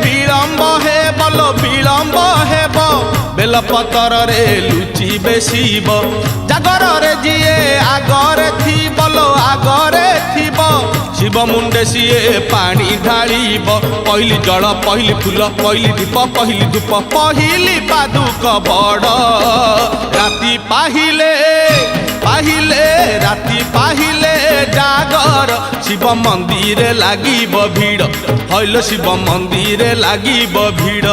विलम्ब हे बल विलम्ब हेब बेलपतर रे लुचिबे शिव जागर रे जिए आगरे थी बल आगरे थीब शिव मुंडे सीए पानी ढालिब पहली जल पहली फूल पहली दीप पहली धूप पहली पादुक बड़ राति पाहिले पाहिले राति पाहिले जागर शिव मंदिर लागिब भीड़ हईल शिव मंदिर लागिब भीड़।